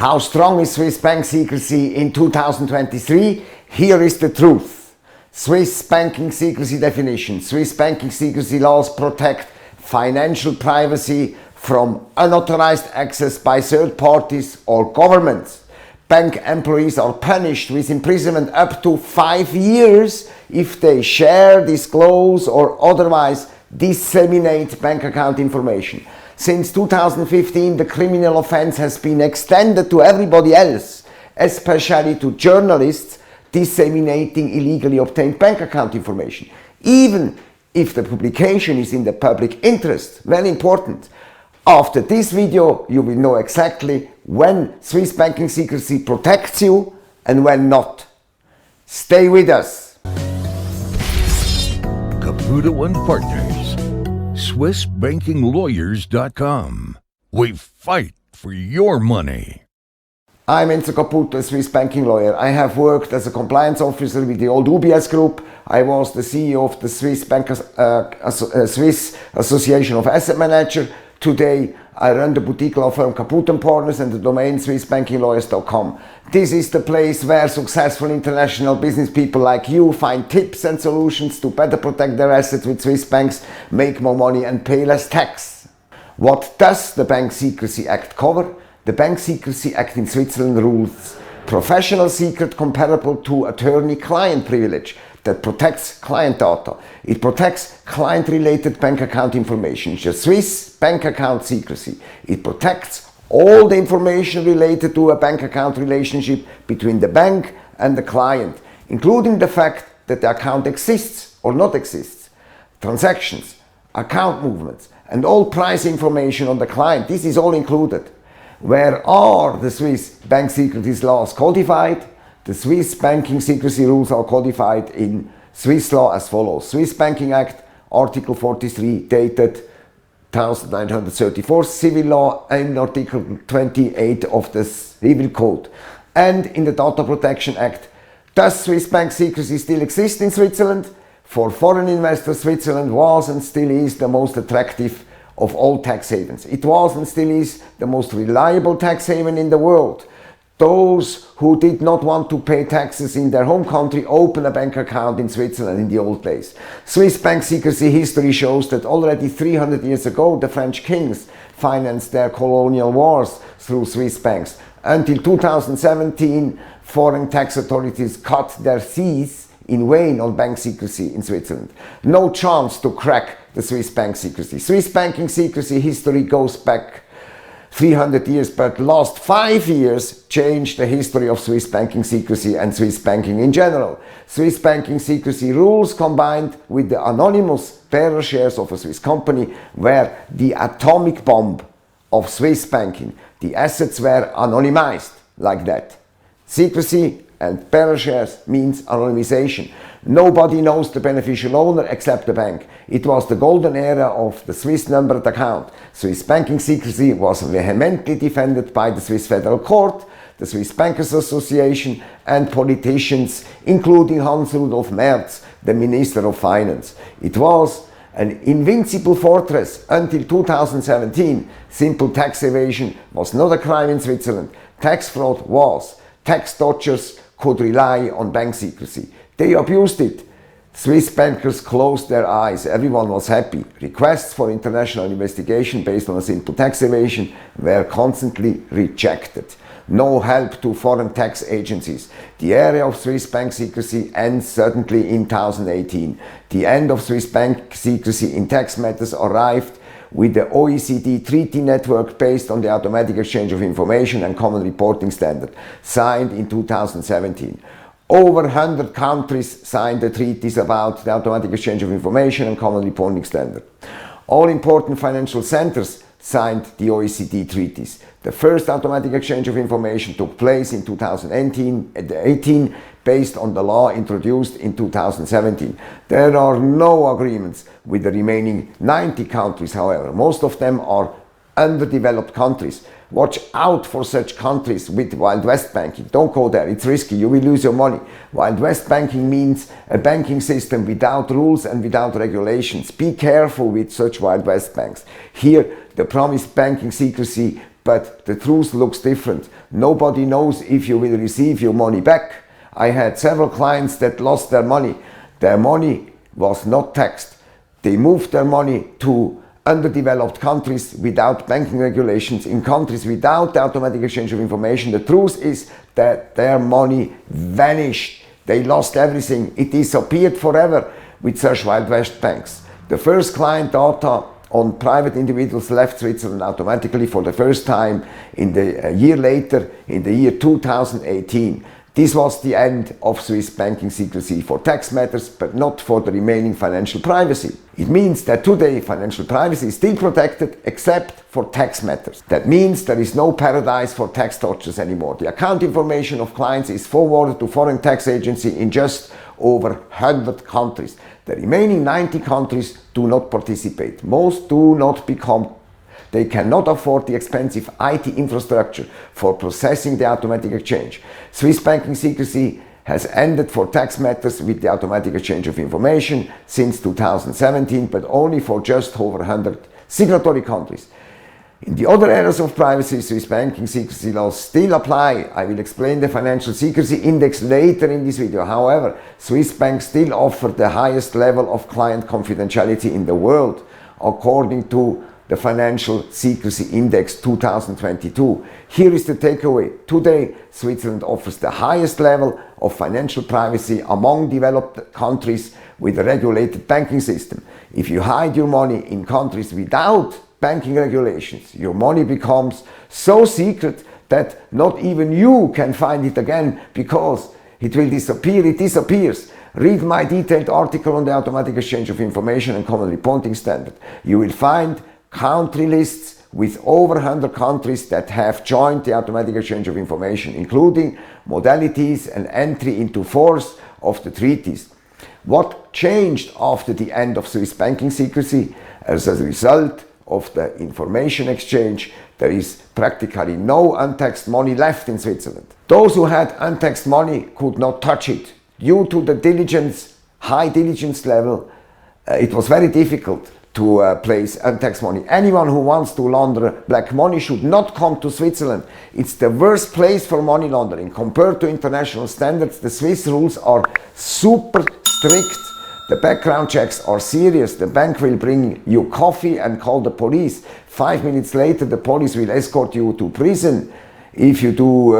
How strong is Swiss bank secrecy in 2023? Here is the truth. Swiss banking secrecy definition. Swiss banking secrecy laws protect financial privacy from unauthorized access by third parties or governments. Bank employees are punished with imprisonment up to 5 years if they share, disclose, or otherwise disseminate bank account information. Since 2015, the criminal offense has been extended to everybody else, especially to journalists disseminating illegally obtained bank account information, even if the publication is in the public interest. Very important. After this video, you will know exactly when Swiss banking secrecy protects you and when not. Stay with us. Caputo and Partners, SwissBankingLawyers.com. We fight for your money. I'm Enzo Caputo, a Swiss banking lawyer. I have worked as a compliance officer with the old UBS Group. I was the CEO of the Swiss Swiss Association of Asset Managers. Today, I run the boutique law firm Caputo and Partners and the domain SwissBankingLawyers.com. This is the place where successful international business people like you find tips and solutions to better protect their assets with Swiss banks, make more money and pay less tax. What does the Bank Secrecy Act cover? The Bank Secrecy Act in Switzerland rules professional secret comparable to attorney-client privilege that protects client data. It protects client-related bank account information. It's a Swiss bank account secrecy. It protects all the information related to a bank account relationship between the bank and the client, including the fact that the account exists or not exists, transactions, account movements, and all price information on the client. This is all included. Where are the Swiss bank secrecy laws codified? The Swiss banking secrecy rules are codified in Swiss law as follows. Swiss Banking Act, Article 43, dated 1934, Civil Law, and Article 28 of the Civil Code. And in the Data Protection Act. Does Swiss bank secrecy still exist in Switzerland? For foreign investors, Switzerland was and still is the most attractive of all tax havens. It was and still is the most reliable tax haven in the world. Those who did not want to pay taxes in their home country opened a bank account in Switzerland in the old days. Swiss bank secrecy history shows that already 300 years ago the French kings financed their colonial wars through Swiss banks. Until 2017, foreign tax authorities cut their teeth in vain on bank secrecy in Switzerland. No chance to crack the Swiss bank secrecy. Swiss banking secrecy history goes back 300 years, but last 5 years changed the history of Swiss banking secrecy and Swiss banking in general. Swiss banking secrecy rules combined with the anonymous bearer shares of a Swiss company were the atomic bomb of Swiss banking. The assets were anonymized like that. Secrecy and bearer shares means anonymization. Nobody knows the beneficial owner except the bank. It was the golden era of the Swiss numbered account. Swiss banking secrecy was vehemently defended by the Swiss Federal Court, the Swiss Bankers Association, and politicians, including Hans Rudolf Merz, the Minister of Finance. It was an invincible fortress until 2017. Simple tax evasion was not a crime in Switzerland. Tax fraud was. Tax dodgers could rely on bank secrecy. They abused it. Swiss bankers closed their eyes. Everyone was happy. Requests for international investigation based on a simple tax evasion were constantly rejected. No help to foreign tax agencies. The era of Swiss bank secrecy ends certainly in 2018. The end of Swiss bank secrecy in tax matters arrived with the OECD treaty network based on the automatic exchange of information and common reporting standard, signed in 2017. Over 100 countries signed the treaties about the automatic exchange of information and common reporting standard. All important financial centers signed the OECD treaties. The first automatic exchange of information took place in 2018 based on the law introduced in 2017. There are no agreements with the remaining 90 countries, however. Most of them are underdeveloped countries. Watch out for such countries with Wild West banking. Don't go there, it's risky, you will lose your money. Wild West banking means a banking system without rules and without regulations. Be careful with such Wild West banks. Here, the promised banking secrecy but the truth looks different. Nobody knows if you will receive your money back. I had several clients that lost their money. Their money was not taxed. They moved their money to underdeveloped countries without banking regulations, in countries without the automatic exchange of information. The truth is that their money vanished. They lost everything. It disappeared forever with such Wild West banks. The first client data on private individuals left Switzerland automatically for the first time in a year later, in the year 2018. This was the end of Swiss banking secrecy for tax matters, but not for the remaining financial privacy. It means that today financial privacy is still protected except for tax matters. That means there is no paradise for tax dodgers anymore. The account information of clients is forwarded to foreign tax agency in just over 100 countries. The remaining 90 countries do not participate. Most do not become. They cannot afford the expensive IT infrastructure for processing the automatic exchange. Swiss banking secrecy has ended for tax matters with the automatic exchange of information since 2017, but only for just over 100 signatory countries. In the other areas of privacy, Swiss banking secrecy laws still apply. I will explain the financial secrecy index later in this video. However, Swiss banks still offer the highest level of client confidentiality in the world, according to the Financial Secrecy Index 2022. Here is the takeaway. Today, Switzerland offers the highest level of financial privacy among developed countries with a regulated banking system. If you hide your money in countries without banking regulations, your money becomes so secret that not even you can find it again because it will disappear. It disappears. Read my detailed article on the automatic exchange of information and common reporting standard. You will find country lists with over 100 countries that have joined the automatic exchange of information, including modalities and entry into force of the treaties. What changed after the end of Swiss banking secrecy? As a result of the information exchange, there is practically no untaxed money left in Switzerland. Those who had untaxed money could not touch it. Due to the high diligence level, it was very difficult to place untaxed money. Anyone who wants to launder black money should not come to Switzerland. It's the worst place for money laundering. Compared to international standards, the Swiss rules are super strict. The background checks are serious. The bank will bring you coffee and call the police. 5 minutes later, the police will escort you to prison if you do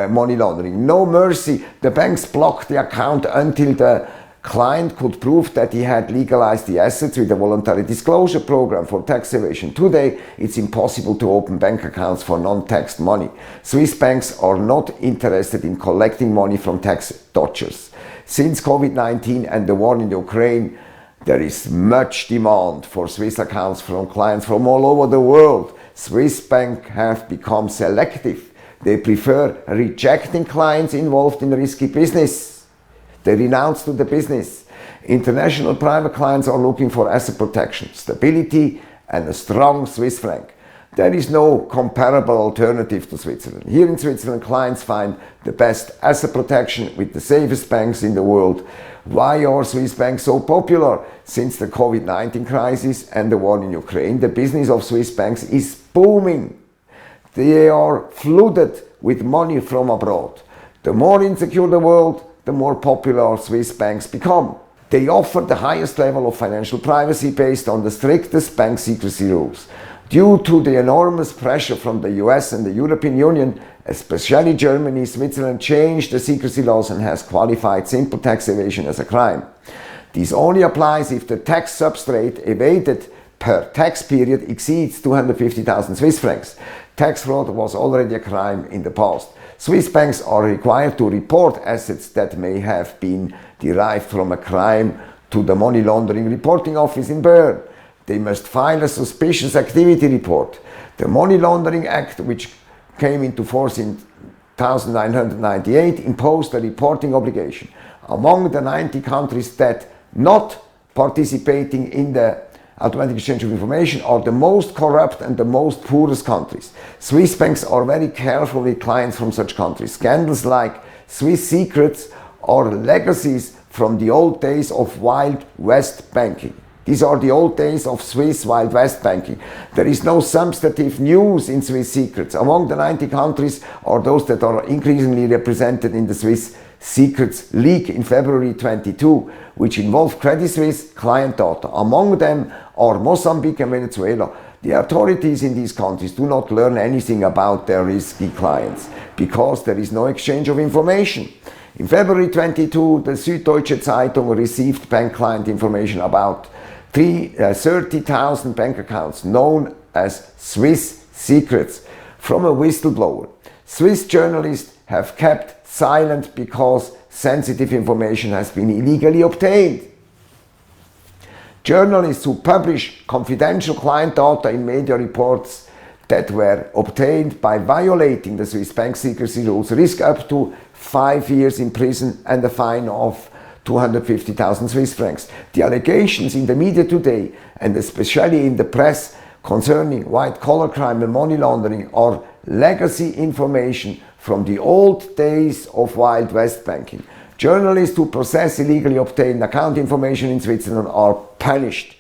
money laundering. No mercy. The banks block the account until the client could prove that he had legalized the assets with a voluntary disclosure program for tax evasion. Today, it's impossible to open bank accounts for non-taxed money. Swiss banks are not interested in collecting money from tax dodgers. Since COVID-19 and the war in Ukraine, there is much demand for Swiss accounts from clients from all over the world. Swiss banks have become selective. They prefer rejecting clients involved in risky business. They renounce to the business. International private clients are looking for asset protection, stability, and a strong Swiss franc. There is no comparable alternative to Switzerland. Here in Switzerland, clients find the best asset protection with the safest banks in the world. Why are Swiss banks so popular? Since the COVID-19 crisis and the war in Ukraine, the business of Swiss banks is booming. They are flooded with money from abroad. The more insecure the world, the more popular Swiss banks become. They offer the highest level of financial privacy based on the strictest bank secrecy rules. Due to the enormous pressure from the US and the European Union, especially Germany, Switzerland changed the secrecy laws and has qualified simple tax evasion as a crime. This only applies if the tax substrate evaded per tax period exceeds 250,000 Swiss francs. Tax fraud was already a crime in the past. Swiss banks are required to report assets that may have been derived from a crime to the Money Laundering Reporting Office in Bern. They must file a suspicious activity report. The Money Laundering Act, which came into force in 1998, imposed a reporting obligation. Among the 90 countries that not participating in the automatic exchange of information are the most corrupt and the most poorest countries. Swiss banks are very careful with clients from such countries. Scandals like Suisse Secrets are legacies from the old days of Wild West banking. These are the old days of Swiss Wild West banking. There is no substantive news in Swiss Secrets. Among the 90 countries are those that are increasingly represented in the Swiss Secrets League in February 22, which involve Credit Suisse client data. Among them are Mozambique and Venezuela. The authorities in these countries do not learn anything about their risky clients because there is no exchange of information. In February 22, the Süddeutsche Zeitung received bank client information about 30,000 bank accounts known as Swiss Secrets from a whistleblower. Swiss journalists have kept silent because sensitive information has been illegally obtained. Journalists who publish confidential client data in media reports that were obtained by violating the Swiss bank secrecy rules risk up to 5 years in prison and a fine of 250,000 Swiss francs. The allegations in the media today, and especially in the press, concerning white-collar crime and money laundering are legacy information from the old days of Wild West banking. Journalists who possess illegally obtained account information in Switzerland are punished.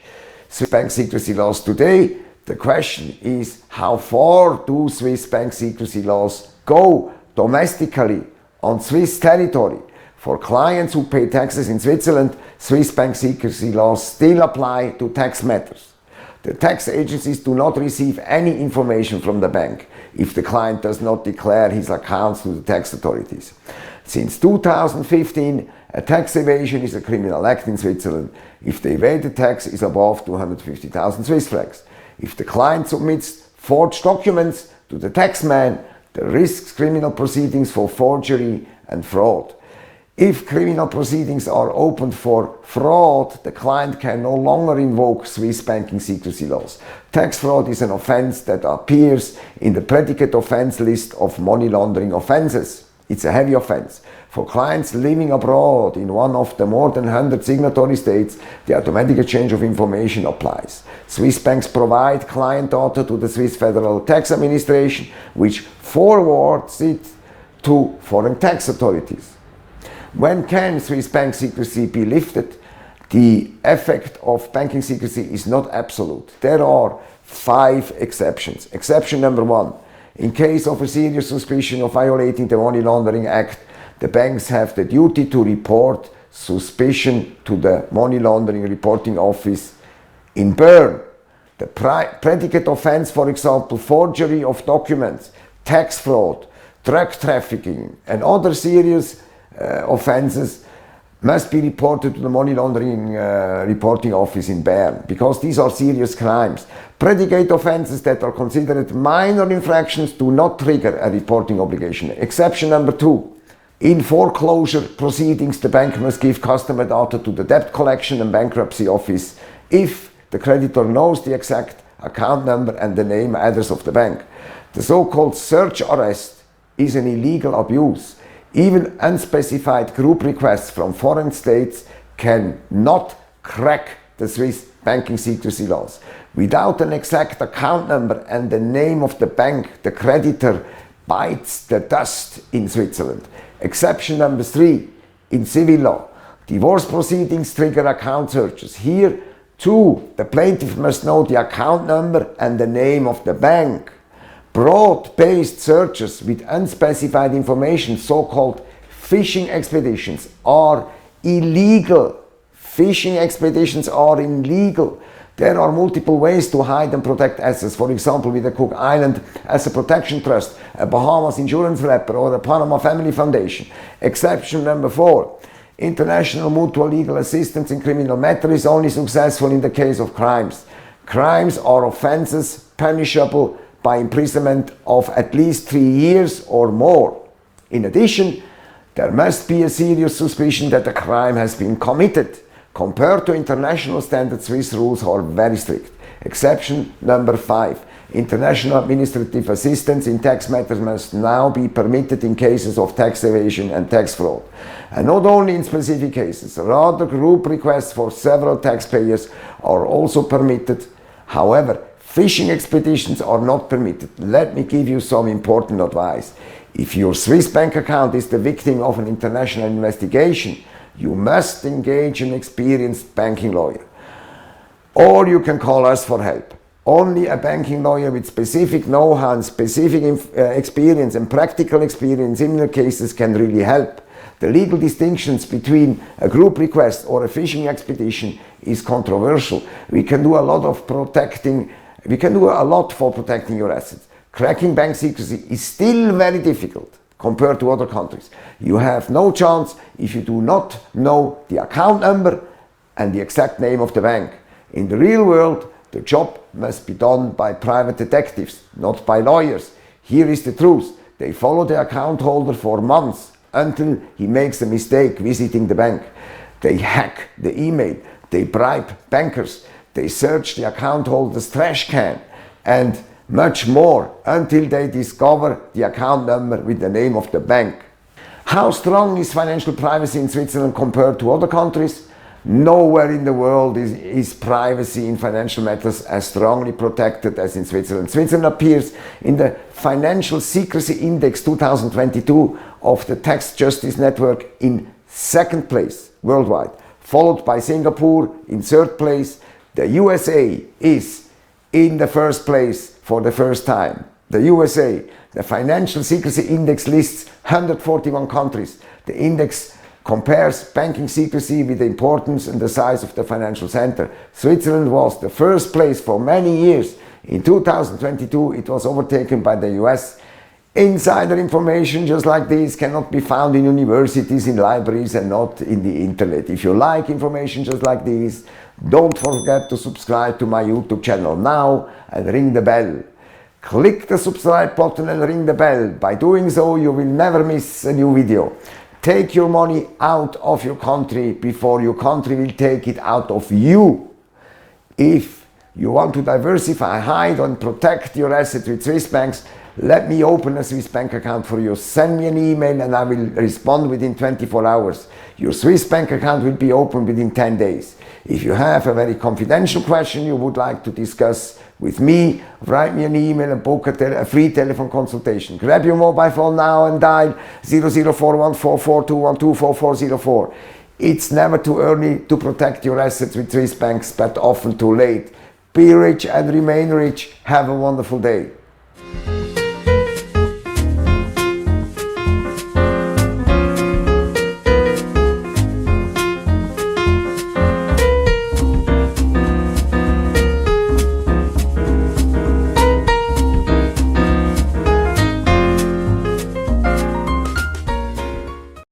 Swiss bank secrecy laws today, the question is, how far do Swiss bank secrecy laws go domestically on Swiss territory? For clients who pay taxes in Switzerland, Swiss bank secrecy laws still apply to tax matters. The tax agencies do not receive any information from the bank if the client does not declare his accounts to the tax authorities. Since 2015, a tax evasion is a criminal act in Switzerland if the evaded tax is above 250,000 Swiss francs. If the client submits forged documents to the taxman, the risks criminal proceedings for forgery and fraud. If criminal proceedings are opened for fraud, the client can no longer invoke Swiss banking secrecy laws. Tax fraud is an offense that appears in the predicate offense list of money laundering offenses. It's a heavy offense. For clients living abroad in one of the more than 100 signatory states, the automatic exchange of information applies. Swiss banks provide client data to the Swiss Federal Tax Administration, which forwards it to foreign tax authorities. When can Swiss bank secrecy be lifted? The effect of banking secrecy is not absolute. There are 5 exceptions. Exception number 1. In case of a serious suspicion of violating the Money Laundering Act, the banks have the duty to report suspicion to the Money Laundering Reporting Office in Bern. The predicate offense, for example, forgery of documents, tax fraud, drug trafficking, and other serious offenses must be reported to the Money Laundering Reporting Office in Bern, because these are serious crimes. Predicate offenses that are considered minor infractions do not trigger a reporting obligation. Exception number 2. In foreclosure proceedings, the bank must give customer data to the Debt Collection and Bankruptcy Office if the creditor knows the exact account number and the name address of the bank. The so-called search arrest is an illegal abuse. Even unspecified group requests from foreign states can not crack the Swiss banking secrecy laws. Without an exact account number and the name of the bank, the creditor bites the dust in Switzerland. Exception number 3. In civil law, divorce proceedings trigger account searches. Here, too, the plaintiff must know the account number and the name of the bank. Broad-based searches with unspecified information, so-called fishing expeditions, are illegal. Fishing expeditions are illegal. There are multiple ways to hide and protect assets, for example with the Cook Island Asset Protection Trust, a Bahamas insurance wrapper, or a Panama Family Foundation. Exception number 4. International mutual legal assistance in criminal matter is only successful in the case of crimes. Crimes are offenses punishable by imprisonment of at least 3 years or more. In addition, there must be a serious suspicion that a crime has been committed. Compared to international standards, Swiss rules are very strict. Exception number 5. International administrative assistance in tax matters must now be permitted in cases of tax evasion and tax fraud. And not only in specific cases, rather group requests for several taxpayers are also permitted. However, fishing expeditions are not permitted. Let me give you some important advice. If your Swiss bank account is the victim of an international investigation, you must engage an experienced banking lawyer. or you can call us for help. Only a banking lawyer with specific know-how and specific experience and practical experience in similar cases can really help. The legal distinctions between a group request or a fishing expedition is controversial. We can do a lot for protecting your assets. Cracking bank secrecy is still very difficult compared to other countries. You have no chance if you do not know the account number and the exact name of the bank. In the real world, the job must be done by private detectives, not by lawyers. Here is the truth. They follow the account holder for months until he makes a mistake visiting the bank. They hack the email, they bribe bankers, they search the account holder's trash can, and much more until they discover the account number with the name of the bank. How strong is financial privacy in Switzerland compared to other countries? Nowhere in the world is privacy in financial matters as strongly protected as in Switzerland. Switzerland appears in the Financial Secrecy Index 2022 of the Tax Justice Network in second place worldwide, followed by Singapore in third place. The USA is in the first place for the first time. The USA, the Financial Secrecy Index lists 141 countries. The index compares banking secrecy with the importance and the size of the financial center. Switzerland was the first place for many years. In 2022, it was overtaken by the US. Insider information just like this cannot be found in universities, in libraries, and not in the internet. If you like information just like this, don't forget to subscribe to my YouTube channel now and ring the bell. Click the subscribe button and ring the bell. By doing so, you will never miss a new video. Take your money out of your country before your country will take it out of you. If you want to diversify, hide and protect your assets with Swiss banks, let me open a Swiss bank account for you. Send me an email and I will respond within 24 hours. Your Swiss bank account will be open within 10 days. If you have a very confidential question you would like to discuss with me, write me an email and book a free telephone consultation. Grab your mobile phone now and dial 00414421244404. It's never too early to protect your assets with Swiss banks, but often too late. Be rich and remain rich. Have a wonderful day.